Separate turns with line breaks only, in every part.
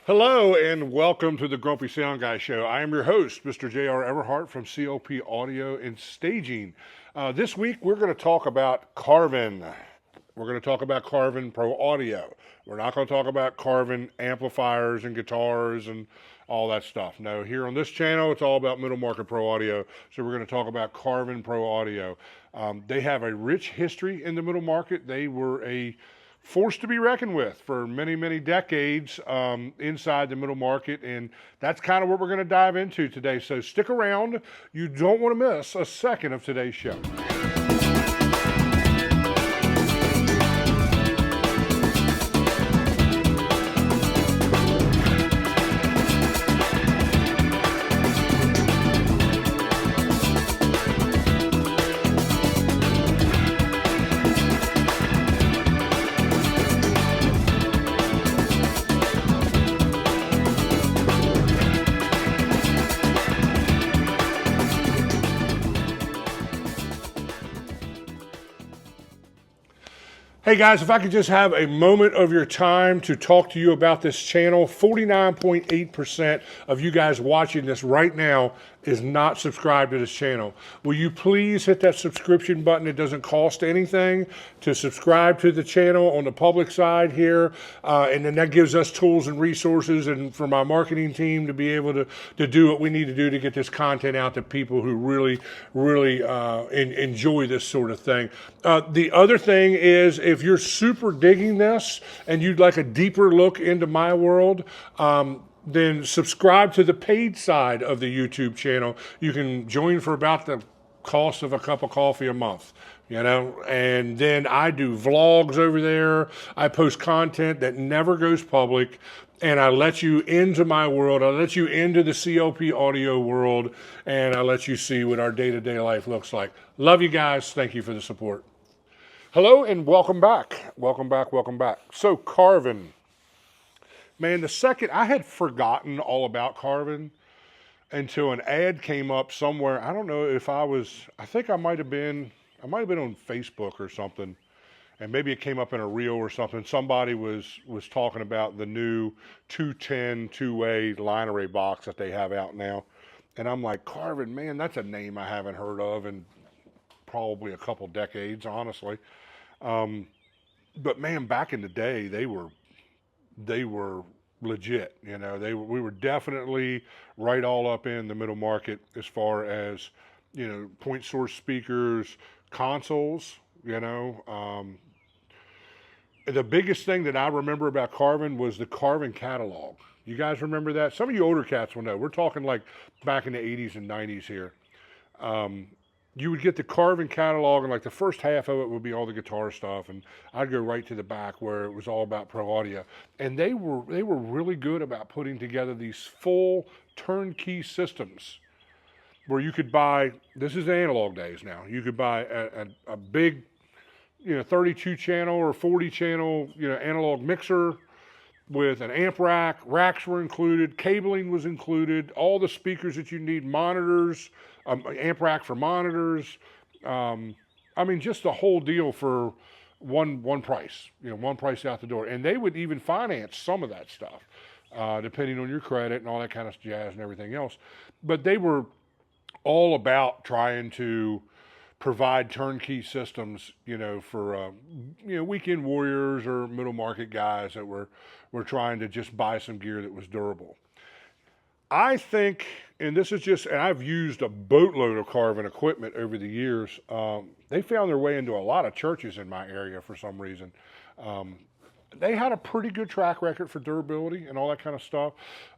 Hello and welcome to the Grumpy Sound Guy Show. I am your host, Mr. J.R. Everhart from CLP Audio and Staging. This week we're going to talk about Carvin. We're going to talk about Carvin Pro Audio. We're not going to talk about Carvin amplifiers and guitars and all that stuff. No, here on this channel it's all about middle market Pro Audio. So we're going to talk about Carvin Pro Audio. They have a rich history in the middle market. They were a force to be reckoned with for many, many decades inside the middle market. And that's kind of what we're going to dive into today. So stick around. You don't want to miss a second of today's show. Hey guys, if I could just have a moment of your time to talk to you about this channel. 49.8% of you guys watching this right now is not subscribed to this channel. Will you please hit that subscription button? It doesn't cost anything to subscribe to the channel on the public side here. And then that gives us tools and resources and for my marketing team to be able to do what we need to do to get this content out to people who really enjoy this sort of thing. The other thing is, if you're super digging this and you'd like a deeper look into my world, then subscribe to the paid side of the YouTube channel. You can join for about the cost of a cup of coffee a month, and then I do vlogs over there. I post content that never goes public, and I let you into my world. I let you into the CLP audio world, and I let you see what our day-to-day life looks like. Love you guys. Thank you for the support. Hello and welcome back. Welcome back. So Carvin. Man, the second I had forgotten all about Carvin until an ad came up somewhere. I don't know if I think I might have been on Facebook or something, and maybe it came up in a reel or something. Somebody was talking about the new 210 two-way line array box that they have out now. And I'm like, Carvin, man, that's a name I haven't heard of in probably a couple decades, honestly. But man, back in the day, they were legit. We were definitely right all up in the middle market as far as, point source speakers, consoles, The biggest thing that I remember about Carvin was the Carvin catalog. You guys remember that? Some of you older cats will know. We're talking like back in the 80s and 90s here. You would get the Carvin catalog, and like the first half of it would be all the guitar stuff, and I'd go right to the back where it was all about Pro Audio. And they were really good about putting together these full turnkey systems where you could buy, this is the analog days now, you could buy a big 32 channel or 40 channel analog mixer with an amp rack. Racks were included, cabling was included, all the speakers that you need, monitors, amp rack for monitors. Just the whole deal for one price, one price out the door. And they would even finance some of that stuff, depending on your credit and all that kind of jazz and everything else. But they were all about trying to provide turnkey systems, for weekend warriors or middle market guys that were trying to just buy some gear that was durable. I think, and I've used a boatload of Carvin equipment over the years. They found their way into a lot of churches in my area for some reason. They had a pretty good track record for durability and all that kind of stuff.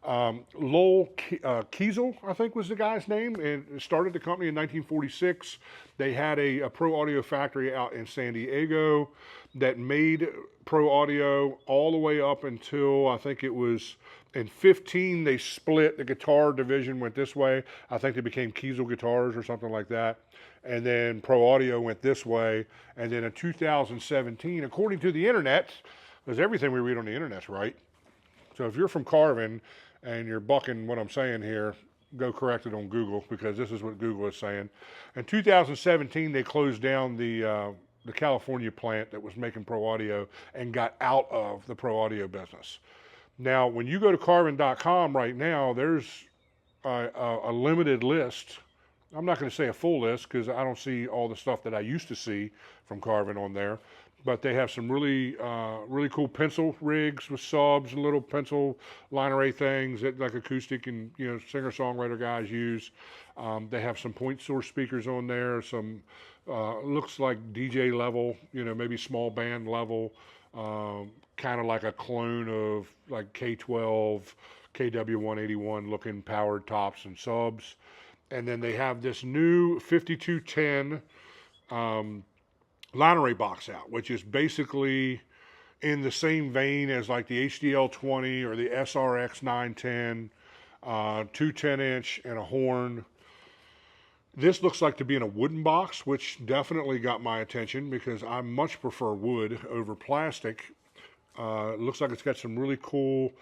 Lowell Kiesel, I think was the guy's name, and started the company in 1946. They had a Pro Audio factory out in San Diego that made Pro Audio all the way up until, I think it was in 15, they split. The guitar division went this way. I think they became Kiesel Guitars or something like that. And then Pro Audio went this way. And then in 2017, according to the internet, because everything we read on the internet's right. So if you're from Carvin and you're bucking what I'm saying here, go correct it on Google, because this is what Google is saying. In 2017, they closed down the California plant that was making Pro Audio and got out of the Pro Audio business. Now, when you go to Carvin.com right now, there's a limited list. I'm not going to say a full list because I don't see all the stuff that I used to see from Carvin on there. But they have some really cool pencil rigs with subs and little pencil line array things that like acoustic and singer-songwriter guys use. They have some point source speakers on there. Some looks like DJ level, maybe small band level, kind of like a clone of like K12, KW181 looking powered tops and subs. And then they have this new 5210 line array box out, which is basically in the same vein as like the HDL 20 or the SRX 910, two 10-inch and a horn. This looks like to be in a wooden box, which definitely got my attention because I much prefer wood over plastic. It looks like it's got some really cool,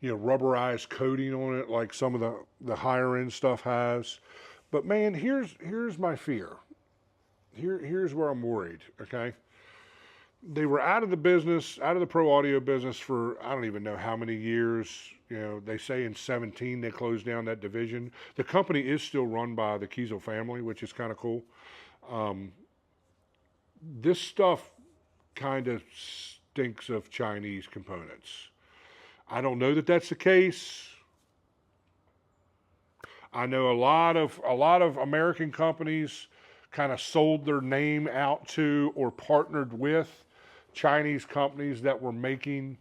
rubberized coating on it, like some of the higher end stuff has. But man, here's my fear. Here's where I'm worried. Okay, they were out of the business, out of the pro audio business for I don't even know how many years. They say in 2017 they closed down that division. The company is still run by the Kiesel family, which is kind of cool. This stuff kind of stinks of Chinese components. I don't know that that's the case. I know a lot of American companies kind of sold their name out to or partnered with Chinese companies that were making,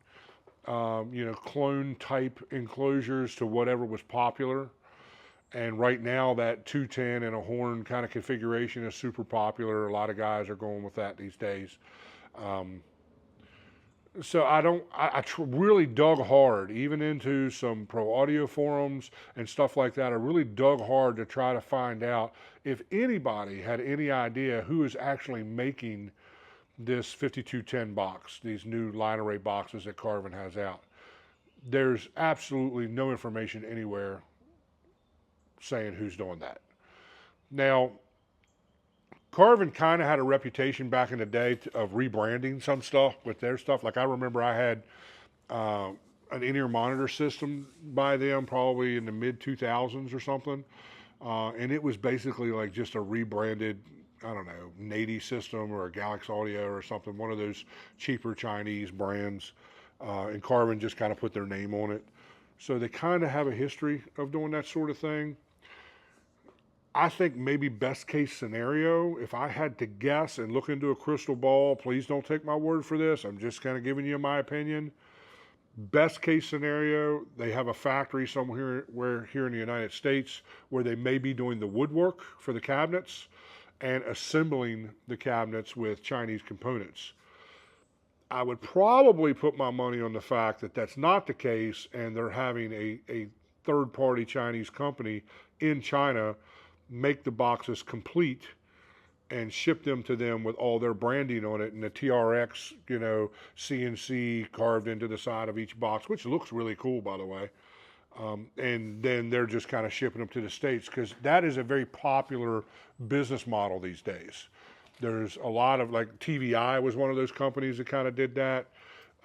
clone type enclosures to whatever was popular. And right now that 210 and a horn kind of configuration is super popular. A lot of guys are going with that these days. So I really dug hard, even into some pro audio forums and stuff like that. I really dug hard to try to find out if anybody had any idea who is actually making this 5210 box, these new line array boxes that Carvin has out. There's absolutely no information anywhere saying who's doing that. Now, Carvin kind of had a reputation back in the day of rebranding some stuff with their stuff. Like I remember I had an in-ear monitor system by them probably in the mid-2000s or something. And it was basically like just a rebranded, I don't know, Nady system or a Galaxy Audio or something, one of those cheaper Chinese brands. And Carvin just kind of put their name on it. So they kind of have a history of doing that sort of thing. I think maybe best case scenario, if I had to guess and look into a crystal ball, please don't take my word for this. I'm just kind of giving you my opinion. Best case scenario, they have a factory somewhere here in the United States where they may be doing the woodwork for the cabinets and assembling the cabinets with Chinese components. I would probably put my money on the fact that that's not the case and they're having a third-party Chinese company in China make the boxes complete and ship them to them with all their branding on it and the TRX, CNC carved into the side of each box, which looks really cool, by the way. And then they're just kind of shipping them to the States because that is a very popular business model these days. There's a lot of, like TVI was one of those companies that kind of did that.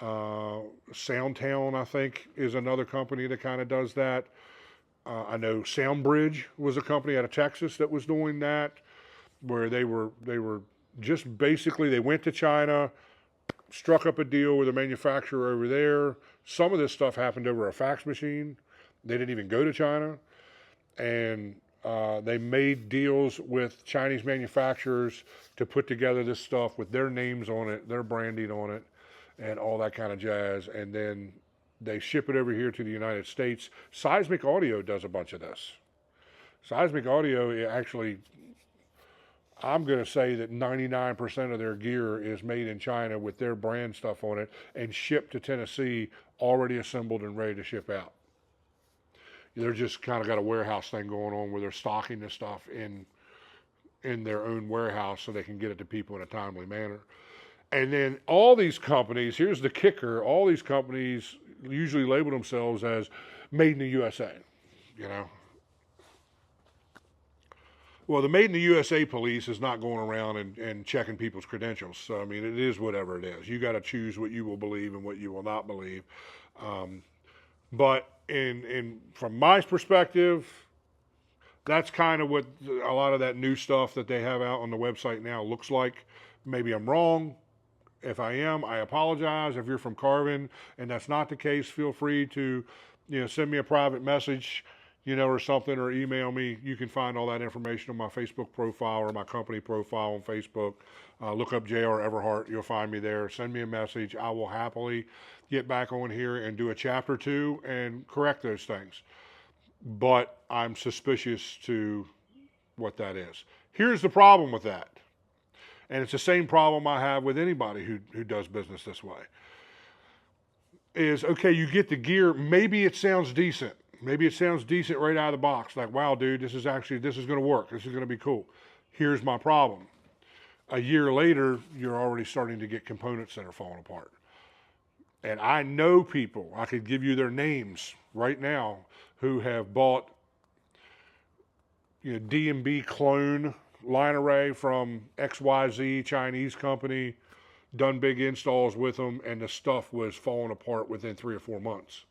Soundtown, I think, is another company that kind of does that. I know Soundbridge was a company out of Texas that was doing that, where they were just basically, they went to China, struck up a deal with a manufacturer over there. Some of this stuff happened over a fax machine. They didn't even go to China. And they made deals with Chinese manufacturers to put together this stuff with their names on it, their branding on it, and all that kind of jazz. And then they ship it over here to the United States. Seismic Audio does a bunch of this. Seismic Audio actually, I'm going to say that 99% of their gear is made in China with their brand stuff on it and shipped to Tennessee already assembled and ready to ship out. They're just kind of got a warehouse thing going on where they're stocking this stuff in their own warehouse so they can get it to people in a timely manner. And then all these companies, here's the kicker, all these companies usually label themselves as made in the USA, Well, the Made in the USA police is not going around and checking people's credentials. So, I mean, it is whatever it is. You got to choose what you will believe and what you will not believe. Um, but from my perspective, that's kind of what a lot of that new stuff that they have out on the website now looks like. Maybe I'm wrong. If I am, I apologize. If you're from Carvin and that's not the case, feel free to, send me a private message, or something, or email me. You can find all that information on my Facebook profile or my company profile on Facebook. Look up J.R. Everhart. You'll find me there. Send me a message. I will happily get back on here and do a chapter 2 and correct those things. But I'm suspicious to what that is. Here's the problem with that. And it's the same problem I have with anybody who does business this way. Is, okay, you get the gear, maybe it sounds decent. Maybe it sounds decent right out of the box. Like, wow, dude, this is going to work. This is going to be cool. Here's my problem. A year later, you're already starting to get components that are falling apart. And I know people, I could give you their names right now, who have bought D&B clone line array from XYZ Chinese company, done big installs with them, and the stuff was falling apart within 3 or 4 months.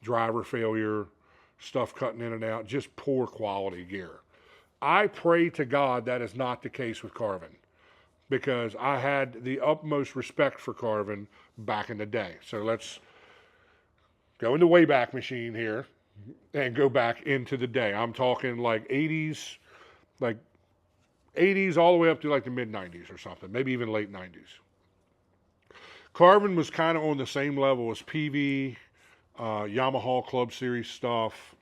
Driver failure, stuff cutting in and out, just poor quality gear. I pray to God that is not the case with Carvin, because I had the utmost respect for Carvin back in the day. So let's go in the Wayback Machine here and go back into the day. I'm talking like 80s all the way up to like the mid 90s or something, maybe even late 90s. Carvin was kind of on the same level as PV, Yamaha Club Series stuff.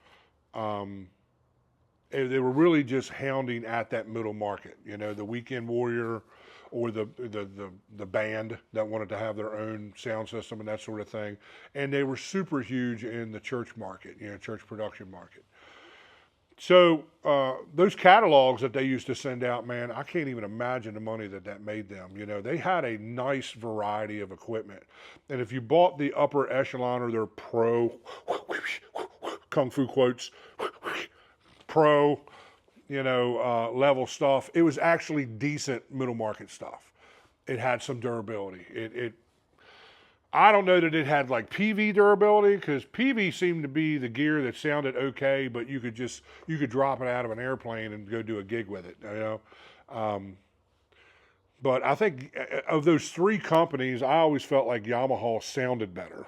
They were really just hounding at that middle market, the weekend warrior or the band that wanted to have their own sound system and that sort of thing. And they were super huge in the church market, church production market. So those catalogs that they used to send out, man, I can't even imagine the money that made them. They had a nice variety of equipment. And if you bought the upper echelon or their pro, kung fu quotes, pro, level stuff, it was actually decent middle market stuff. It had some durability. I don't know that it had like PV durability, because PV seemed to be the gear that sounded okay, but you could drop it out of an airplane and go do a gig with it, But I think of those 3 companies, I always felt like Yamaha sounded better.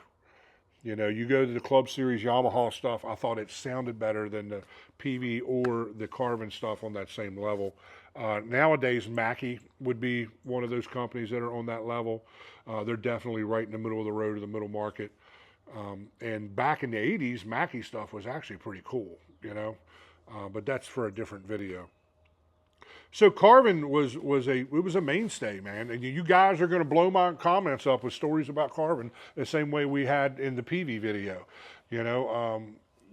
You go to the Club Series Yamaha stuff, I thought it sounded better than the PV or the Carvin stuff on that same level. Nowadays, Mackie would be one of those companies that are on that level. They're definitely right in the middle of the road of the middle market. And back in the 80s, Mackie stuff was actually pretty cool, but that's for a different video. So Carvin was a mainstay, man. And you guys are going to blow my comments up with stories about Carvin the same way we had in the PV video.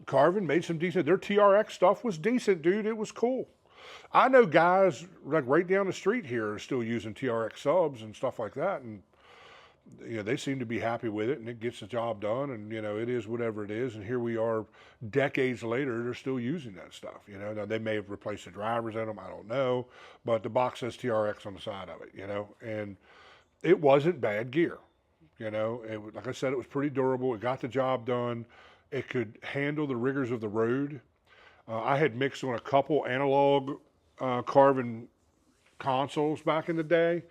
Carvin made some decent. Their TRX stuff was decent, dude. It was cool. I know guys like right down the street here are still using TRX subs and stuff like that, and they seem to be happy with it, and it gets the job done, and it is whatever it is. And here we are, decades later, they're still using that stuff. Now they may have replaced the drivers in them, I don't know, but the box says TRX on the side of it. And it wasn't bad gear. Like I said, it was pretty durable. It got the job done. It could handle the rigors of the road. I had mixed on a couple analog Carvin consoles back in the day,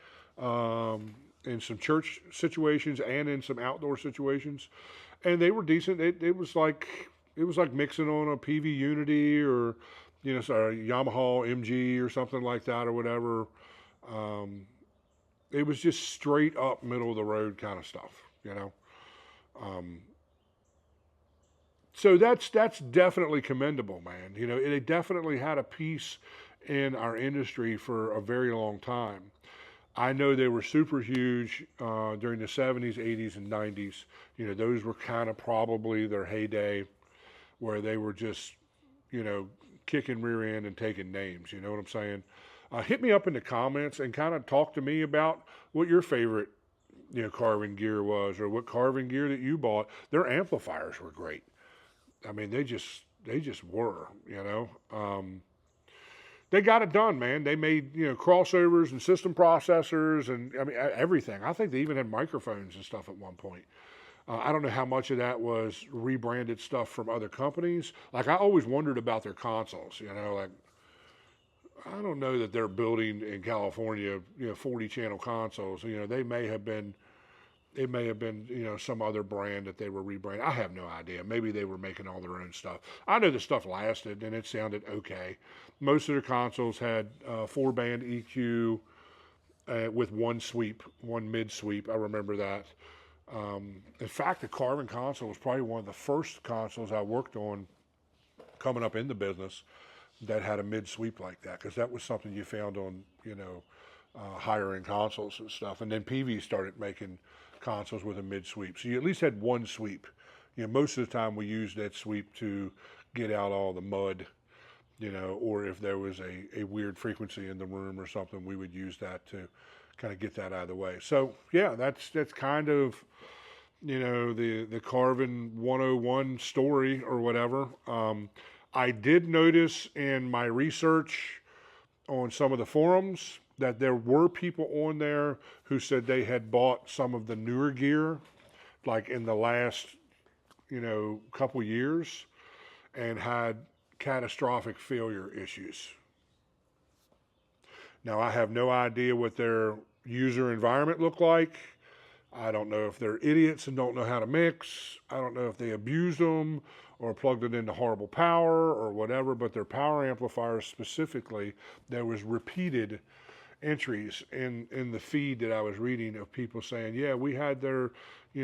in some church situations and in some outdoor situations, and they were decent. It was like mixing on a PV Unity or Yamaha MG or something like that or whatever. It was just straight up middle of the road kind of stuff, So that's definitely commendable, man. It definitely had a piece in our industry for a very long time. I know they were super huge during the 70s, 80s, and 90s. Those were kind of probably their heyday, where they were just, kicking rear end and taking names. You know what I'm saying? Hit me up in the comments and kind of talk to me about what your favorite, Carvin gear was, or what Carvin gear that you bought. Their amplifiers were great. I mean, they just were, they got it done, man. They made, crossovers and system processors and I mean everything. I think they even had microphones and stuff at one point. I don't know how much of that was rebranded stuff from other companies. Like I always wondered about their consoles. Like I don't know that they're building in California, 40 channel consoles. They may have been. It may have been, some other brand that they were rebranding. I have no idea. Maybe they were making all their own stuff. I know the stuff lasted and it sounded okay. Most of their consoles had 4-band EQ with one mid sweep. I remember that. In fact, the Carvin console was probably one of the first consoles I worked on coming up in the business that had a mid sweep like that, because that was something you found on, higher end consoles and stuff. And then PV started making consoles with a mid sweep. So you at least had one sweep. Most of the time we used that sweep to get out all the mud, or if there was a weird frequency in the room or something, we would use that to kind of get that out of the way. So yeah, that's kind of, the Carvin 101 story or whatever. I did notice in my research on some of the forums that there were people on there who said they had bought some of the newer gear, like in the last, couple years, and had catastrophic failure issues. Now, I have no idea what their user environment looked like. I don't know if they're idiots and don't know how to mix. I don't know if they abused them or plugged it into horrible power or whatever, but their power amplifiers specifically, there was repeated entries in the feed that I was reading of people saying, yeah, we had their,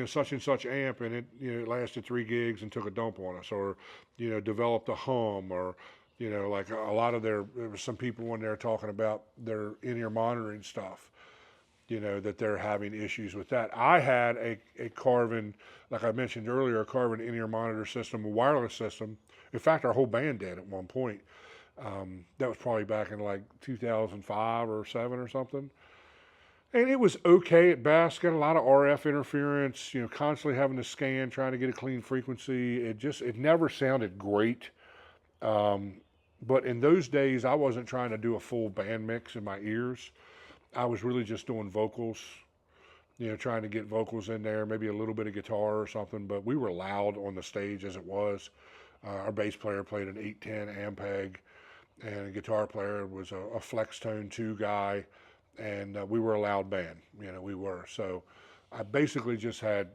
such and such amp and it lasted 3 gigs and took a dump on us, or, developed a hum, or, like a lot of there was some people on there talking about their in-ear monitoring stuff, that they're having issues with that. I had a Carvin, like I mentioned earlier, a Carvin in-ear monitor system, a wireless system. In fact, our whole band did at one point. That was probably back in like 2005 or 7 or something. And it was okay at best. Got a lot of RF interference, constantly having to scan, trying to get a clean frequency. It never sounded great. But in those days, I wasn't trying to do a full band mix in my ears. I was really just doing vocals, trying to get vocals in there, maybe a little bit of guitar or something. But we were loud on the stage as it was. Our bass player played an 810 Ampeg, and a guitar player was a Flex Tone 2 guy, and we were a loud band, we were. So I basically just had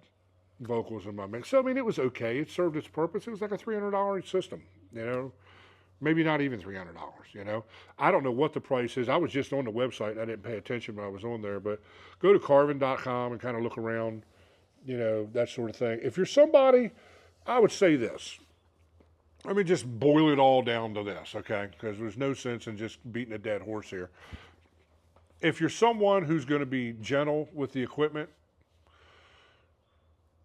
vocals in my mix. So, I mean, it was okay. It served its purpose. It was like a $300 system, maybe not even $300, I don't know what the price is. I was just on the website. I didn't pay attention when I was on there, but go to carvin.com and kind of look around, that sort of thing. If you're somebody, I would say this. Let me just boil it all down to this, okay? Because there's no sense in just beating a dead horse here. If you're someone who's going to be gentle with the equipment,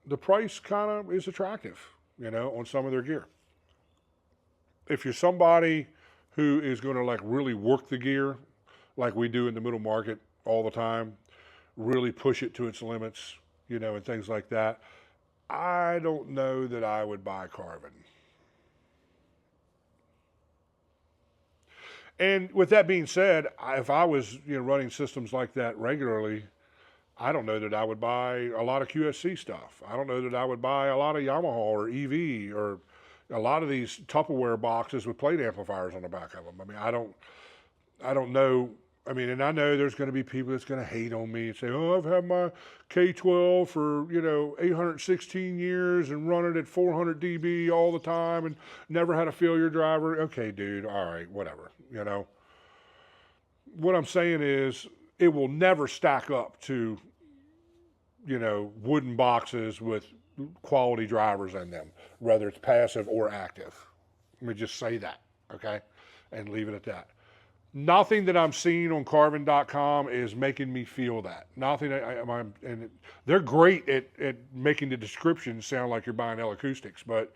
the price kind of is attractive, on some of their gear. If you're somebody who is going to like really work the gear, like we do in the middle market all the time, really push it to its limits, and things like that, I don't know that I would buy Carvin. And with that being said, if I was running systems like that regularly, I don't know that I would buy a lot of QSC stuff. I don't know that I would buy a lot of Yamaha or EV or a lot of these Tupperware boxes with plate amplifiers on the back of them. I mean, I don't know. I mean, and I know there's going to be people that's going to hate on me and say, oh, I've had my K12 for, 816 years and run it at 400 dB all the time and never had a failure driver. Okay, dude, all right, whatever, What I'm saying is it will never stack up to, wooden boxes with quality drivers in them, whether it's passive or active. Let me just say that, okay, and leave it at that. Nothing that I'm seeing on Carvin.com is making me feel that. Nothing. And they're great at making the description sound like you're buying L-acoustics, but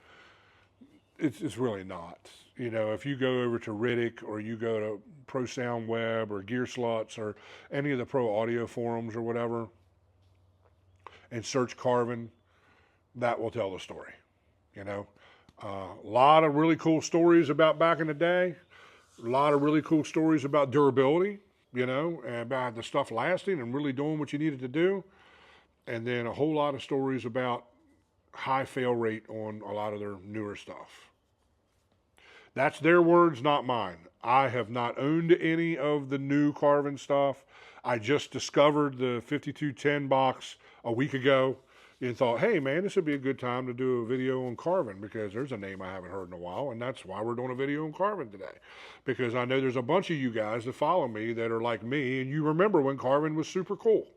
it's really not. If you go over to Riddick or you go to Pro Sound Web or Gear Sluts or any of the pro audio forums or whatever, and search Carvin, that will tell the story. A lot of really cool stories about back in the day. A lot of really cool stories about durability, you know, and about the stuff lasting and really doing what you needed to do. And then a whole lot of stories about high fail rate on a lot of their newer stuff. That's their words, not mine. I have not owned any of the new Carvin stuff. I just discovered the 5210 box a week ago and thought, hey man, this would be a good time to do a video on Carvin because there's a name I haven't heard in a while, and that's why we're doing a video on Carvin today. Because I know there's a bunch of you guys that follow me that are like me, and you remember when Carvin was super cool.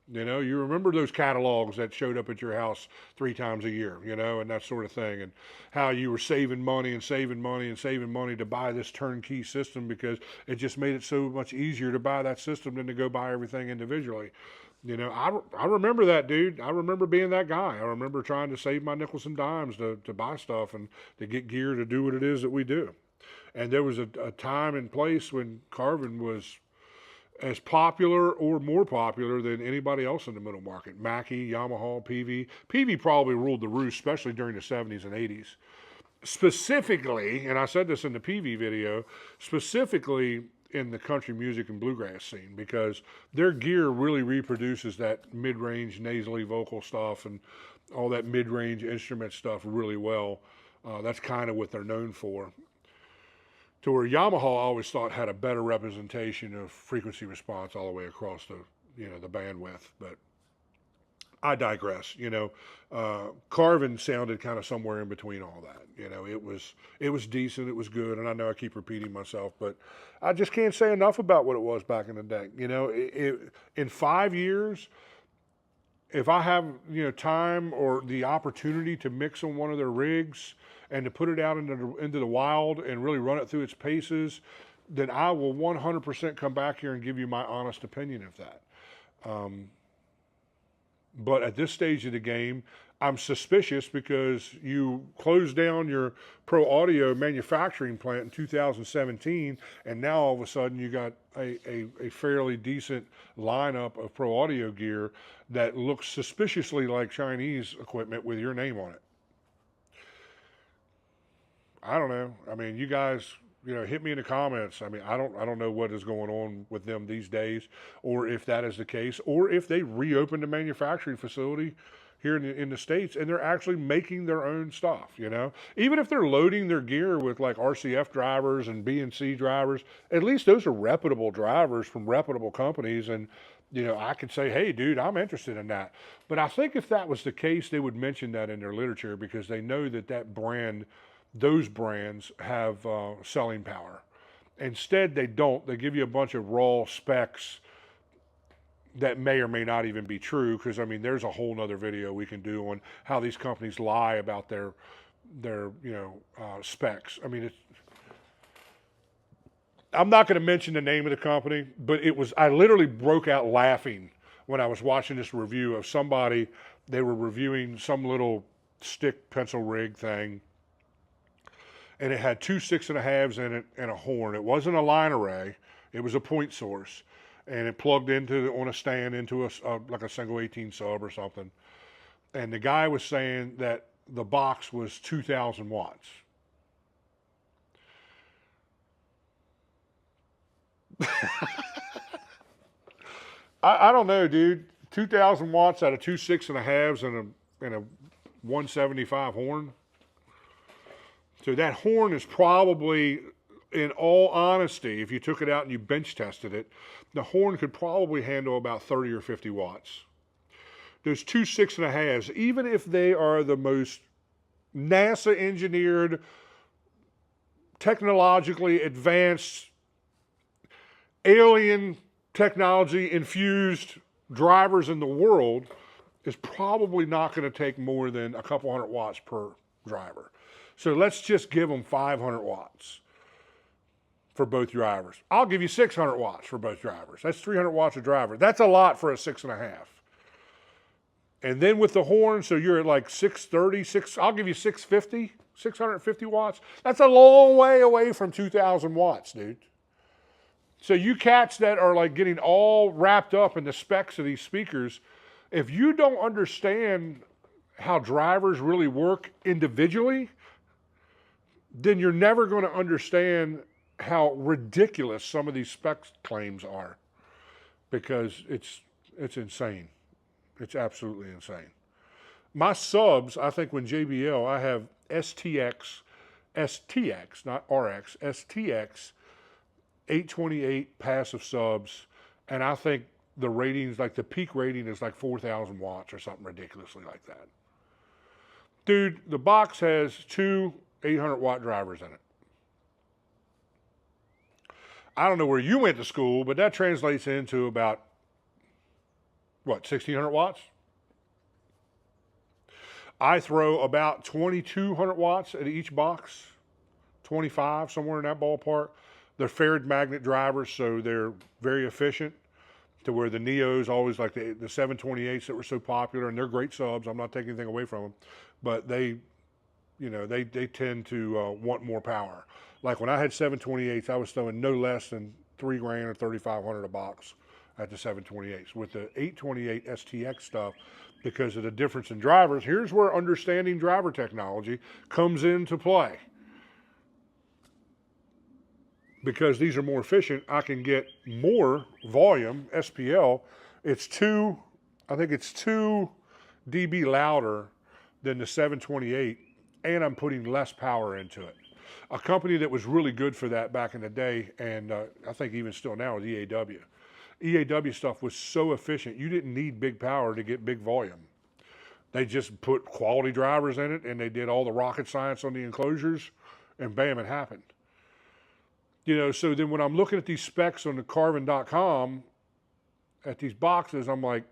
You know, you remember those catalogs that showed up at your house 3 times a year, you know, and that sort of thing, and how you were saving money and saving money and saving money to buy this turnkey system because it just made it so much easier to buy that system than to go buy everything individually. You know, I remember that, dude. I remember being that guy. I remember trying to save my nickels and dimes to buy stuff and to get gear to do what it is that we do. And there was a time and place when Carvin was as popular or more popular than anybody else in the middle market. Mackie, Yamaha, PV. PV probably ruled the roost, especially during the 70s and 80s. Specifically, and I said this in the PV video, specifically in the country music and bluegrass scene, because their gear really reproduces that mid-range nasally vocal stuff and all that mid-range instrument stuff really well. That's kind of what they're known for. To where Yamaha I always thought had a better representation of frequency response all the way across the, you know, the bandwidth. But I digress. You know, Carvin sounded kind of somewhere in between all that. You know, it was decent, it was good, and I know I keep repeating myself, but I just can't say enough about what it was back in the day. You know, in 5 years, if I have, you know, time or the opportunity to mix on one of their rigs and to put it out into the wild and really run it through its paces, then I will 100% come back here and give you my honest opinion of that. But at this stage of the game, I'm suspicious because you closed down your Pro Audio manufacturing plant in 2017, and now all of a sudden you got a fairly decent lineup of Pro Audio gear that looks suspiciously like Chinese equipment with your name on it. I don't know. I mean, you guys, you know, hit me in the comments. I mean, I don't know what is going on with them these days, or if that is the case, or if they reopened a manufacturing facility here in the States and they're actually making their own stuff, you know. Even if they're loading their gear with like RCF drivers and BNC drivers, at least those are reputable drivers from reputable companies, and you know, I could say, hey, dude, I'm interested in that. But I think if that was the case, they would mention that in their literature because they know that brand, those brands have selling power. Instead, they don't. They give you a bunch of raw specs that may or may not even be true, because I mean, there's a whole nother video we can do on how these companies lie about their you know, specs. I mean, I'm not going to mention the name of the company, but I literally broke out laughing when I was watching this review of somebody. They were reviewing some little stick pencil rig thing, and it had 2 6.5s in it and a horn. It wasn't a line array, it was a point source, and it plugged on a stand into like a single 18 sub or something. And the guy was saying that the box was 2,000 watts. I don't know, dude. 2,000 watts out of 2 6.5s and a 175 horn. So that horn is probably, in all honesty, if you took it out and you bench tested it, the horn could probably handle about 30 or 50 watts. Those 2 6.5s, even if they are the most NASA engineered, technologically advanced, alien technology infused drivers in the world, is probably not going to take more than a couple hundred watts per driver. So let's just give them 500 watts for both drivers. I'll give you 600 watts for both drivers. That's 300 watts a driver. That's a lot for a 6.5. And then with the horn, so you're at like 630, I'll give you 650 watts. That's a long way away from 2,000 watts, dude. So you cats that are like getting all wrapped up in the specs of these speakers, if you don't understand how drivers really work individually, then you're never going to understand how ridiculous some of these spec claims are, because it's insane. It's absolutely insane. My subs, I think when JBL, I have STX, not RX, STX 828 passive subs, and I think the ratings, like the peak rating is like 4,000 watts or something ridiculously like that. Dude, the box has two 800-watt drivers in it. I don't know where you went to school, but that translates into about, what, 1,600 watts? I throw about 2,200 watts at each box, 25, somewhere in that ballpark. They're ferrite magnet drivers, so they're very efficient, to where the Neos always, like the 728s that were so popular, and they're great subs. I'm not taking anything away from them, but they tend to want more power. Like when I had 728s, I was throwing no less than $3,000 or 3,500 a box at the 728s. With the 828 STX stuff, because of the difference in drivers, here's where understanding driver technology comes into play. Because these are more efficient, I can get more volume, SPL. I think it's 2 dB louder than the 728, and I'm putting less power into it. A company that was really good for that back in the day, and I think even still now, is EAW. EAW stuff was so efficient, you didn't need big power to get big volume. They just put quality drivers in it, and they did all the rocket science on the enclosures, and bam, it happened. So then when I'm looking at these specs on the Carvin.com, at these boxes, I'm like,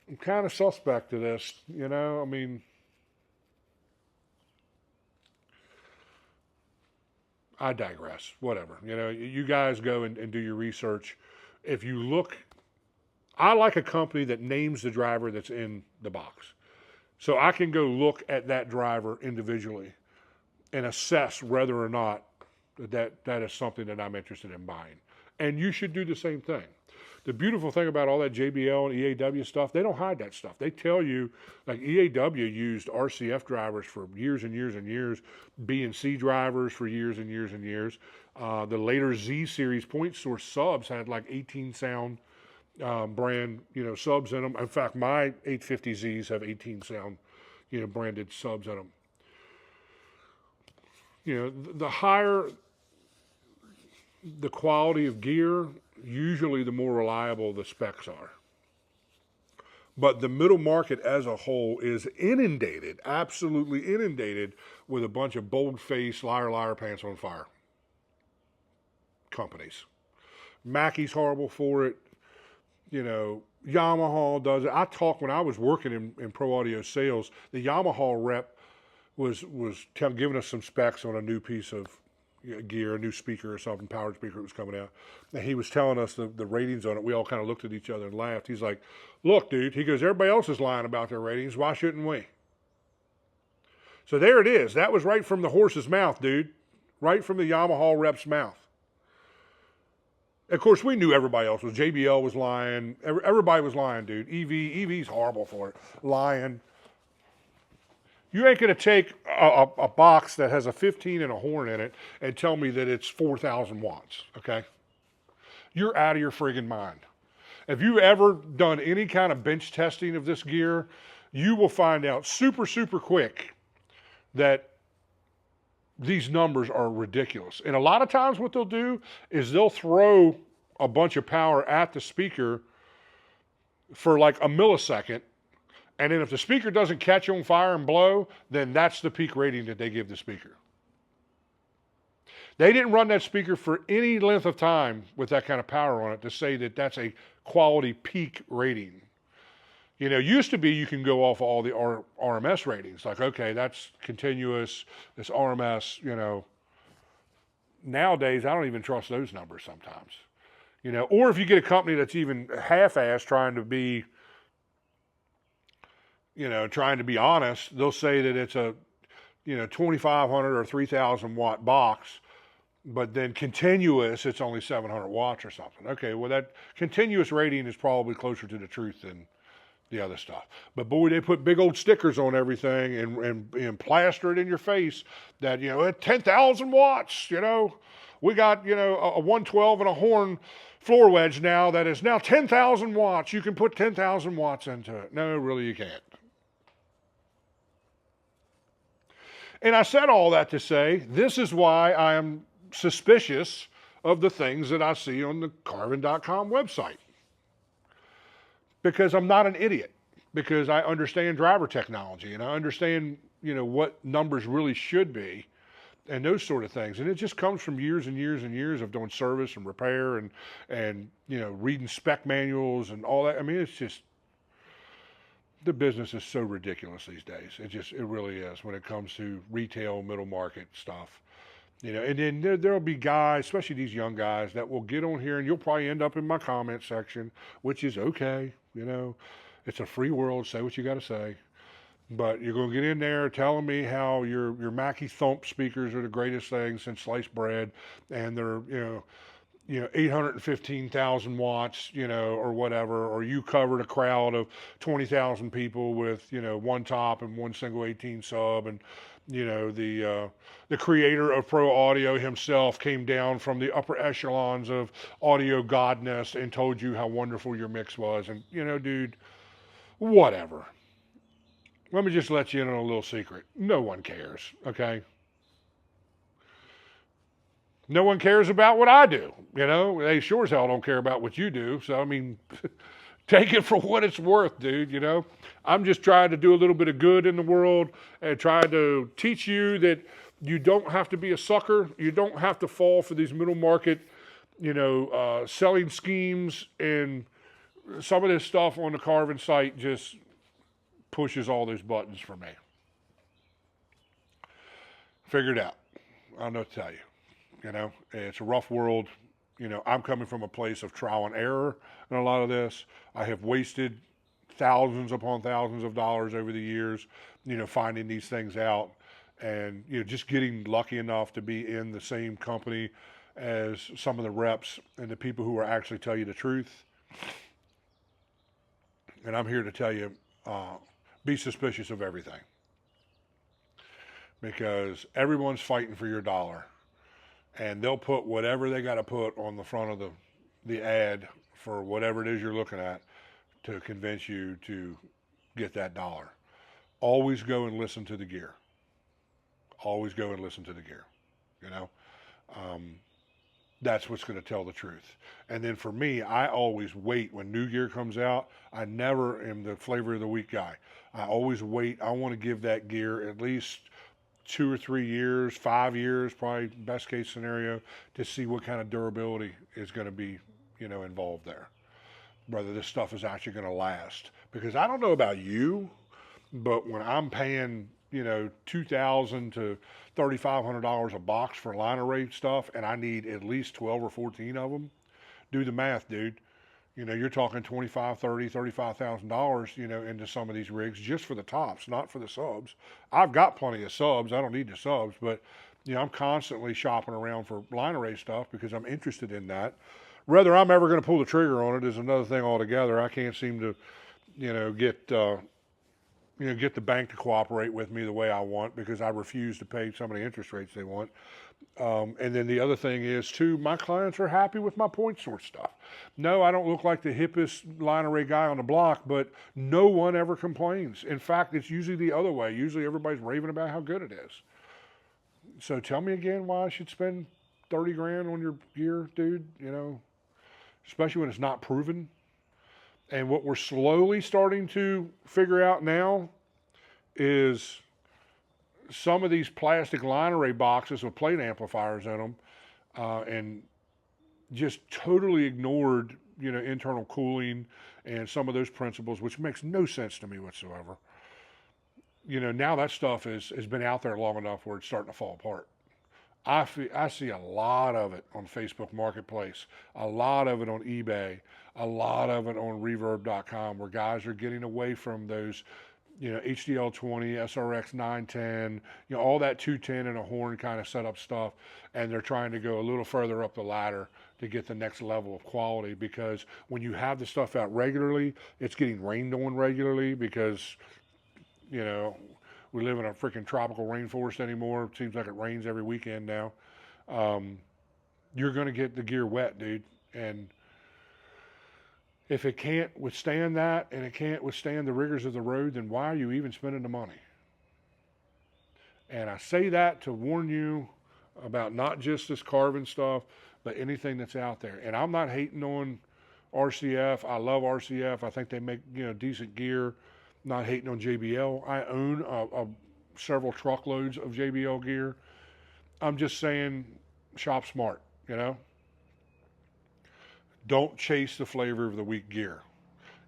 I'm kind of suspect to this, I mean, I digress, whatever. You guys go and do your research. If you look, I like a company that names the driver that's in the box. So I can go look at that driver individually and assess whether or not that is something that I'm interested in buying. And you should do the same thing. The beautiful thing about all that JBL and EAW stuff, they don't hide that stuff. They tell you, like EAW used RCF drivers for years and years and years, B and C drivers for years and years and years. The later Z series point source subs had like 18 sound brand, subs in them. In fact, my 850Zs have 18 sound, branded subs in them. The higher the quality of gear, usually the more reliable the specs are. But the middle market as a whole is inundated, absolutely inundated, with a bunch of bold-faced liar pants on fire companies. Mackey's horrible for it. Yamaha does it. When I was working in pro audio sales, the Yamaha rep was giving us some specs on a new piece of gear, a new speaker or something, powered speaker that was coming out. And he was telling us the ratings on it. We all kind of looked at each other and laughed. He's like, look, dude, he goes, everybody else is lying about their ratings. Why shouldn't we? So there it is. That was right from the horse's mouth, dude. Right from the Yamaha rep's mouth. Of course, we knew everybody else was. JBL was lying. Everybody was lying, dude. EV's horrible for it. Lying. You ain't going to take a box that has a 15 and a horn in it and tell me that it's 4,000 watts, okay? You're out of your friggin' mind. If you've ever done any kind of bench testing of this gear, you will find out super, super quick that these numbers are ridiculous. And a lot of times what they'll do is they'll throw a bunch of power at the speaker for like a millisecond. And then if the speaker doesn't catch on fire and blow, then that's the peak rating that they give the speaker. They didn't run that speaker for any length of time with that kind of power on it to say that that's a quality peak rating. Used to be you can go off all the RMS ratings. Like, okay, that's continuous, this RMS, Nowadays, I don't even trust those numbers sometimes. Or if you get a company that's even half-assed trying to be honest, they'll say that it's a, 2,500 or 3,000 watt box, but then continuous, it's only 700 watts or something. Okay, well, that continuous rating is probably closer to the truth the other stuff. But boy, they put big old stickers on everything and plaster it in your face that, at 10,000 watts, we got, a 112 and a horn floor wedge now that is now 10,000 watts. You can put 10,000 watts into it. No, really you can't. And I said all that to say, this is why I am suspicious of the things that I see on the Carvin.com website. Because I'm not an idiot. Because I understand driver technology and I understand, what numbers really should be and those sort of things. And it just comes from years and years and years of doing service and repair and reading spec manuals and all that. I mean, it's just, the business is so ridiculous these days. It really is when it comes to retail, middle market stuff. And then there'll be guys, especially these young guys, that will get on here and you'll probably end up in my comment section, which is okay. It's a free world. Say what you got to say. But you're going to get in there telling me how your Mackie Thump speakers are the greatest thing since sliced bread, and they're 815,000 watts, or whatever, or you covered a crowd of 20,000 people with one top and one single 18 sub, and the creator of Pro Audio himself came down from the upper echelons of audio godness and told you how wonderful your mix was, and dude, whatever. Let me just let you in on a little secret. No one cares, okay? No one cares about what I do, They sure as hell don't care about what you do. So, I mean, take it for what it's worth, dude, I'm just trying to do a little bit of good in the world and trying to teach you that you don't have to be a sucker. You don't have to fall for these middle market, selling schemes, and some of this stuff on the Carvin site just pushes all those buttons for me. Figured out. I don't know what to tell you. It's a rough world. I'm coming from a place of trial and error in a lot of this. I have wasted thousands upon thousands of dollars over the years, finding these things out, and, just getting lucky enough to be in the same company as some of the reps and the people who are actually tell you the truth. And I'm here to tell you, be suspicious of everything, because everyone's fighting for your dollar, and they'll put whatever they got to put on the front of the ad for whatever it is you're looking at to convince you to get that dollar. Always go and listen to the gear. Always go and listen to the gear. That's what's going to tell the truth. And then for me, I always wait when new gear comes out. I never am the flavor of the week guy. I always wait. I want to give that gear at least 2 or 3 years, 5 years, probably best case scenario, to see what kind of durability is going to be, involved there. Whether this stuff is actually going to last. Because I don't know about you, but when I'm paying, $2,000 to $3,500 a box for line array stuff, and I need at least 12 or 14 of them, do the math, dude. You're talking $25,000, $30,000, $35,000, into some of these rigs just for the tops, not for the subs. I've got plenty of subs. I don't need the subs, but I'm constantly shopping around for line array stuff because I'm interested in that. Whether I'm ever going to pull the trigger on it is another thing altogether. I can't seem to, get the bank to cooperate with me the way I want, because I refuse to pay some of the interest rates they want. And then the other thing is, too, my clients are happy with my point source stuff. No, I don't look like the hippest line array guy on the block, but no one ever complains. In fact, it's usually the other way. Usually everybody's raving about how good it is. So tell me again why I should spend 30 grand on your gear, dude, especially when it's not proven. And what we're slowly starting to figure out now is some of these plastic line array boxes with plate amplifiers in them, and just totally ignored, internal cooling and some of those principles, which makes no sense to me whatsoever. Now that stuff has been out there long enough where it's starting to fall apart. I see a lot of it on Facebook Marketplace, a lot of it on eBay, a lot of it on reverb.com, where guys are getting away from those, HDL 20, SRX 910, all that 210 and a horn kind of setup stuff, and they're trying to go a little further up the ladder to get the next level of quality, because when you have the stuff out regularly, it's getting rained on regularly because, you know, we live in a freaking tropical rainforest anymore. It seems like it rains every weekend now. Um, you're going to get the gear wet, dude. And if it can't withstand that and it can't withstand the rigors of the road, then why are you even spending the money? And I say that to warn you about not just this Carvin stuff, but anything that's out there. And I'm not hating on RCF. I love RCF. I think they make, you know, decent gear. Not hating on JBL. I own several truckloads of JBL gear. I'm just saying, shop smart, you know? Don't chase the flavor of the week gear.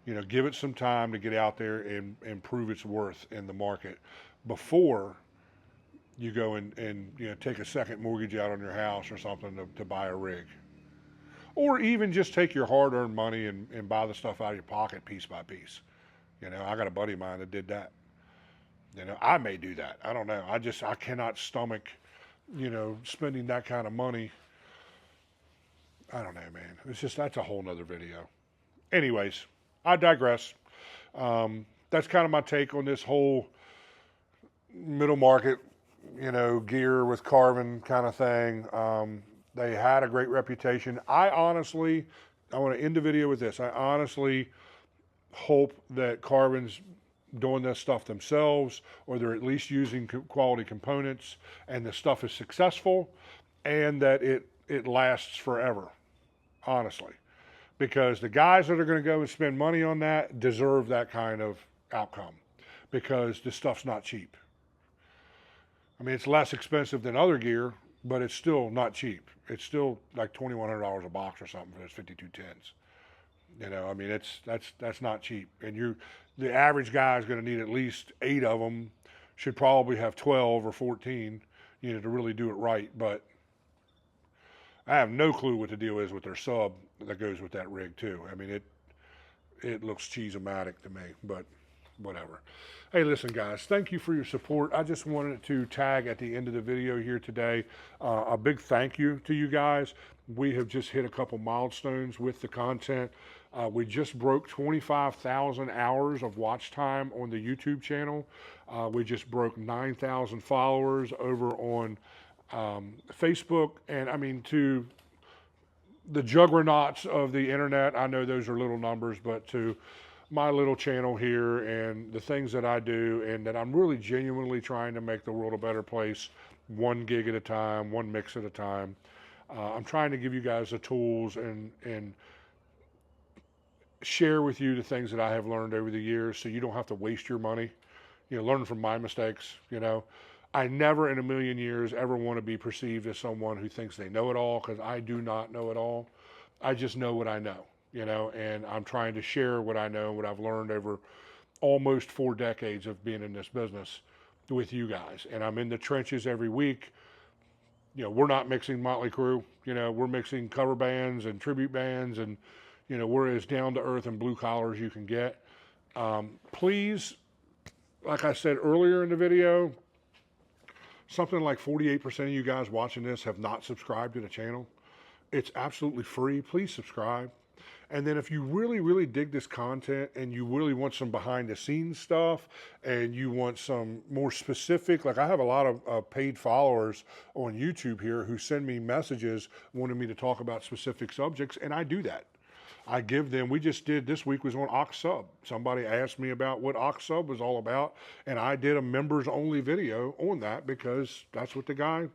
You know, give it some time to get out there and prove its worth in the market before you go and you know, take a second mortgage out on your house or something to buy a rig. Or even just take your hard-earned money and buy the stuff out of your pocket piece by piece. You know, I got a buddy of mine that did that. You know, I may do that. I don't know. I cannot stomach, you know, spending that kind of money. I don't know, man. It's just, that's a whole nother video. Anyways, I digress. That's kind of my take on this whole middle market, you know, gear with Carvin kind of thing. They had a great reputation. I want to end the video with this. I honestly hope that Carvin's doing this stuff themselves, or they're at least using quality components, and the stuff is successful, and that it lasts forever, honestly. Because the guys that are going to go and spend money on that deserve that kind of outcome, because the stuff's not cheap. I mean, it's less expensive than other gear, but it's still not cheap. It's still like $2,100 a box or something for those 5210s. You know, I mean, that's not cheap. And the average guy is going to need at least 8 of them. Should probably have 12 or 14, you know, to really do it right. But I have no clue what the deal is with their sub that goes with that rig too. I mean, it looks cheese-o-matic to me, but whatever. Hey, listen, guys, thank you for your support. I just wanted to tag at the end of the video here today a big thank you to you guys. We have just hit a couple milestones with the content. We just broke 25,000 hours of watch time on the YouTube channel. We just broke 9,000 followers over on Facebook. And I mean, to the juggernauts of the internet, I know those are little numbers, but to my little channel here and the things that I do, and that I'm really genuinely trying to make the world a better place, one gig at a time, one mix at a time. I'm trying to give you guys the tools and share with you the things that I have learned over the years, so you don't have to waste your money. You know, learn from my mistakes. You know, I never in a million years ever want to be perceived as someone who thinks they know it all, because I do not know it all. I just know what I know, you know, and I'm trying to share what I know, what I've learned over almost 4 decades of being in this business with you guys. And I'm in the trenches every week. You know, we're not mixing Motley Crue. You know, we're mixing cover bands and tribute bands, and, you know, we're as down to earth and blue collar as you can get. Please, like I said earlier in the video, something like 48% of you guys watching this have not subscribed to the channel. It's absolutely free. Please subscribe. And then if you really, really dig this content and you really want some behind the scenes stuff and you want some more specific, like I have a lot of paid followers on YouTube here who send me messages wanting me to talk about specific subjects, and I do that. I give them, we just did, this week was on Aux Sub. Somebody asked me about what Aux Sub was all about, and I did a members only video on that because that's what the guy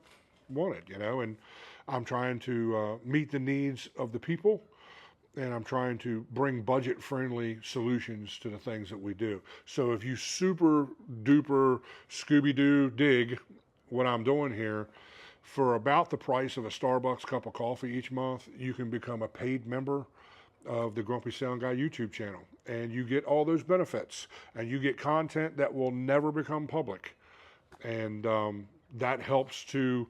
wanted, you know, and I'm trying to meet the needs of the people, and I'm trying to bring budget-friendly solutions to the things that we do. So if you super duper Scooby-Doo dig what I'm doing here, for about the price of a Starbucks cup of coffee each month, you can become a paid member of the Grumpy Sound Guy YouTube channel, and you get all those benefits, and you get content that will never become public, and that helps to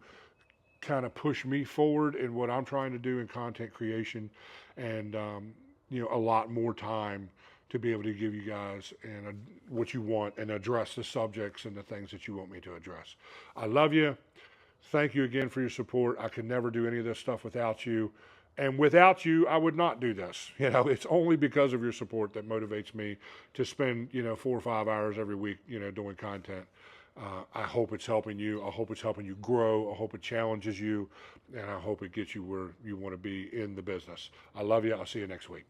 kind of push me forward in what I'm trying to do in content creation, and you know, a lot more time to be able to give you guys and what you want and address the subjects and the things that you want me to address. I love you. Thank you again for your support. I could never do any of this stuff without you. And without you, I would not do this. It's only because of your support that motivates me to spend, 4 or 5 hours every week, doing content. I hope it's helping you. I hope it's helping you grow. I hope it challenges you. And I hope it gets you where you want to be in the business. I love you. I'll see you next week.